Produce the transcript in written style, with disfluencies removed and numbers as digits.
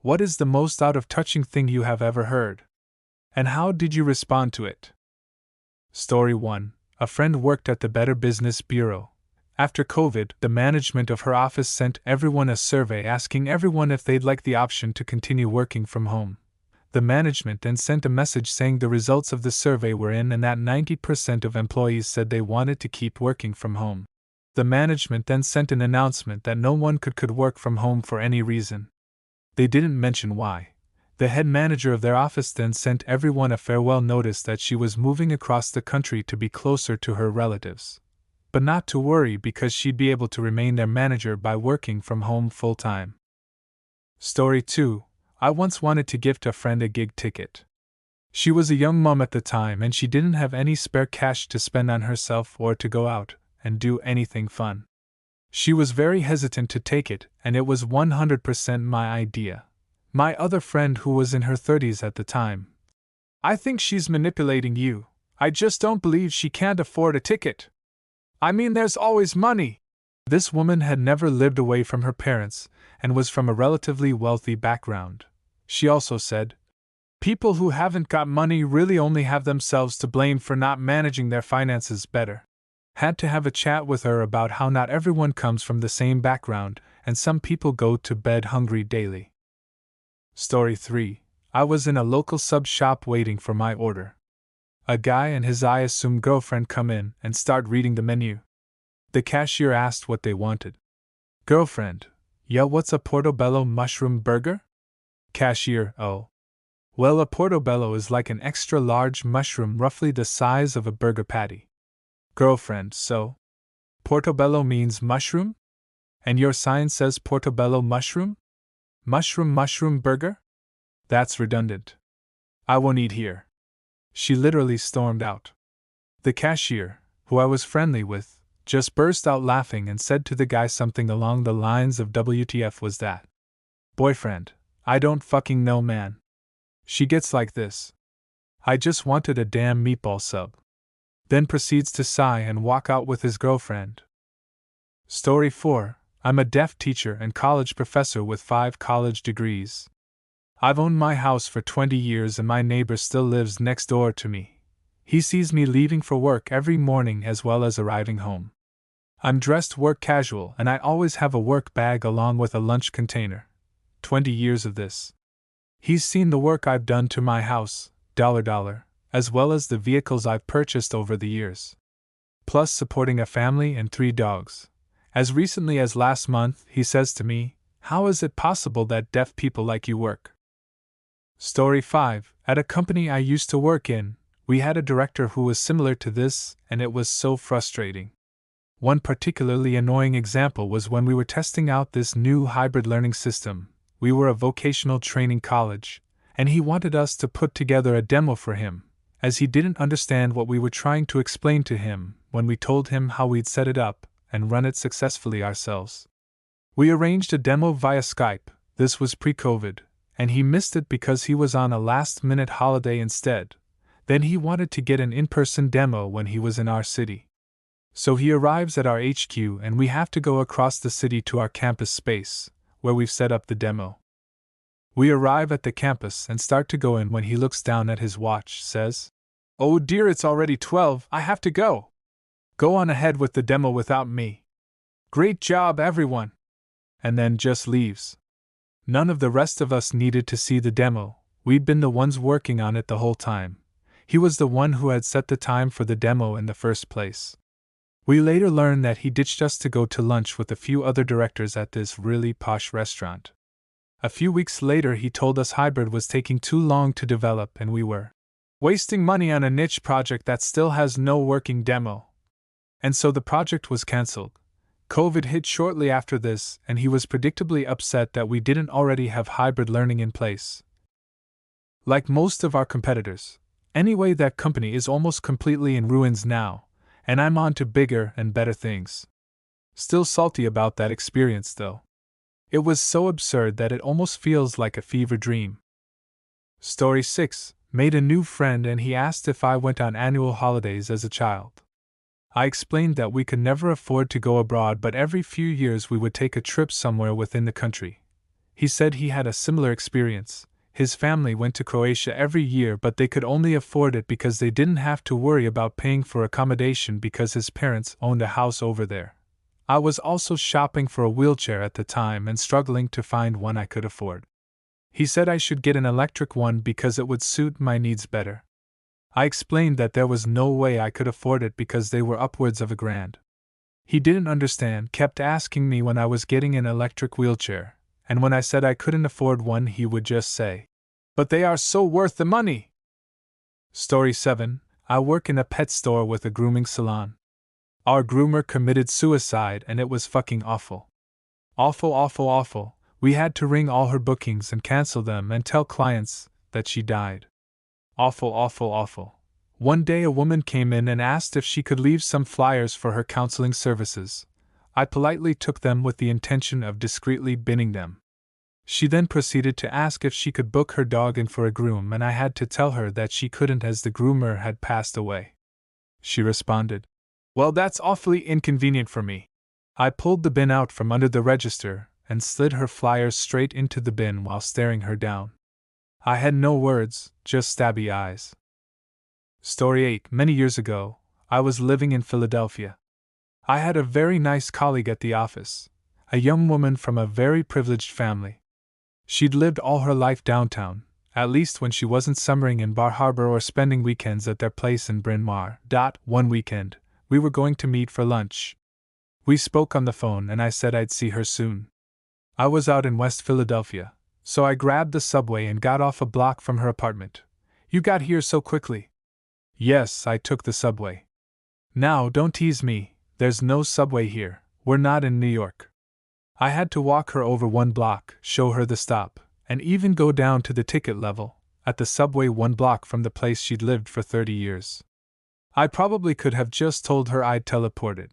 What is the most out-of-touching thing you have ever heard? And how did you respond to it? Story 1. A friend worked at the Better Business Bureau. After COVID, the management of her office sent everyone a survey asking everyone if they'd like the option to continue working from home. The management then sent a message saying the results of the survey were in and that 90% of employees said they wanted to keep working from home. The management then sent an announcement that no one could work from home for any reason. They didn't mention why. The head manager of their office then sent everyone a farewell notice that she was moving across the country to be closer to her relatives. But not to worry because she'd be able to remain their manager by working from home full-time. Story 2. I once wanted to gift a friend a gig ticket. She was a young mom at the time and she didn't have any spare cash to spend on herself or to go out and do anything fun. She was very hesitant to take it, and it was 100% my idea. My other friend, who was in her 30s at the time, "I think she's manipulating you. I just don't believe she can't afford a ticket. I mean, there's always money." This woman had never lived away from her parents and was from a relatively wealthy background. She also said, "People who haven't got money really only have themselves to blame for not managing their finances better." Had to have a chat with her about how not everyone comes from the same background and some people go to bed hungry daily. Story 3. I was in a local sub shop waiting for my order. A guy and his I assume girlfriend come in and start reading the menu. The cashier asked what they wanted. Girlfriend: "Yeah, what's a portobello mushroom burger?" Cashier: "Oh. Well, a portobello is like an extra large mushroom roughly the size of a burger patty." Girlfriend: "So? Portobello means mushroom? And your sign says portobello mushroom? Mushroom burger? That's redundant. I won't eat here." She literally stormed out. The cashier, who I was friendly with, just burst out laughing and said to the guy something along the lines of "WTF was that? Boyfriend, I don't fucking know, man. She gets like this. I just wanted a damn meatball sub." Then proceeds to sigh and walk out with his girlfriend. Story 4. I'm a deaf teacher and college professor with 5 college degrees. I've owned my house for 20 years and my neighbor still lives next door to me. He sees me leaving for work every morning as well as arriving home. I'm dressed work casual and I always have a work bag along with a lunch container. 20 years of this. He's seen the work I've done to my house, $, as well as the vehicles I've purchased over the years. Plus supporting a family and 3 dogs. As recently as last month, he says to me, "How is it possible that deaf people like you work?" Story 5. At a company I used to work in, we had a director who was similar to this, and it was so frustrating. One particularly annoying example was when we were testing out this new hybrid learning system. We were a vocational training college, and he wanted us to put together a demo for him, as he didn't understand what we were trying to explain to him when we told him how we'd set it up and run it successfully ourselves. We arranged a demo via Skype. This was pre-COVID, and he missed it because he was on a last-minute holiday instead. Then he wanted to get an in-person demo when he was in our city. So he arrives at our HQ and we have to go across the city to our campus space, where we've set up the demo. We arrive at the campus and start to go in when he looks down at his watch, says, "Oh dear, it's already 12, I have to go. Go on ahead with the demo without me. Great job, everyone." And then just leaves. None of the rest of us needed to see the demo, we'd been the ones working on it the whole time. He was the one who had set the time for the demo in the first place. We later learned that he ditched us to go to lunch with a few other directors at this really posh restaurant. A few weeks later he told us hybrid was taking too long to develop and we were wasting money on a niche project that still has no working demo. And so the project was cancelled. COVID hit shortly after this, and he was predictably upset that we didn't already have hybrid learning in place. Like most of our competitors. Anyway, that company is almost completely in ruins now, and I'm on to bigger and better things. Still salty about that experience, though. It was so absurd that it almost feels like a fever dream. Story 6. Made a new friend and he asked if I went on annual holidays as a child. I explained that we could never afford to go abroad, but every few years we would take a trip somewhere within the country. He said he had a similar experience. His family went to Croatia every year, but they could only afford it because they didn't have to worry about paying for accommodation because his parents owned a house over there. I was also shopping for a wheelchair at the time and struggling to find one I could afford. He said I should get an electric one because it would suit my needs better. I explained that there was no way I could afford it because they were upwards of $1,000. He didn't understand, kept asking me when I was getting an electric wheelchair, and when I said I couldn't afford one, he would just say, "But they are so worth the money!" Story 7. I work in a pet store with a grooming salon. Our groomer committed suicide and it was fucking awful. Awful, awful, awful. We had to ring all her bookings and cancel them and tell clients that she died. Awful, awful, awful. One day a woman came in and asked if she could leave some flyers for her counseling services. I politely took them with the intention of discreetly binning them. She then proceeded to ask if she could book her dog in for a groom, and I had to tell her that she couldn't as the groomer had passed away. She responded, "Well, that's awfully inconvenient for me." I pulled the bin out from under the register and slid her flyers straight into the bin while staring her down. I had no words, just stabby eyes. Story 8. Many years ago, I was living in Philadelphia. I had a very nice colleague at the office, a young woman from a very privileged family. She'd lived all her life downtown, at least when she wasn't summering in Bar Harbor or spending weekends at their place in Bryn Mawr. One weekend, we were going to meet for lunch. We spoke on the phone and I said I'd see her soon. I was out in West Philadelphia, so I grabbed the subway and got off a block from her apartment. "You got here so quickly." "Yes, I took the subway." "Now, don't tease me, there's no subway here, we're not in New York." I had to walk her over one block, show her the stop, and even go down to the ticket level, at the subway 1 block from the place she'd lived for 30 years. I probably could have just told her I'd teleported,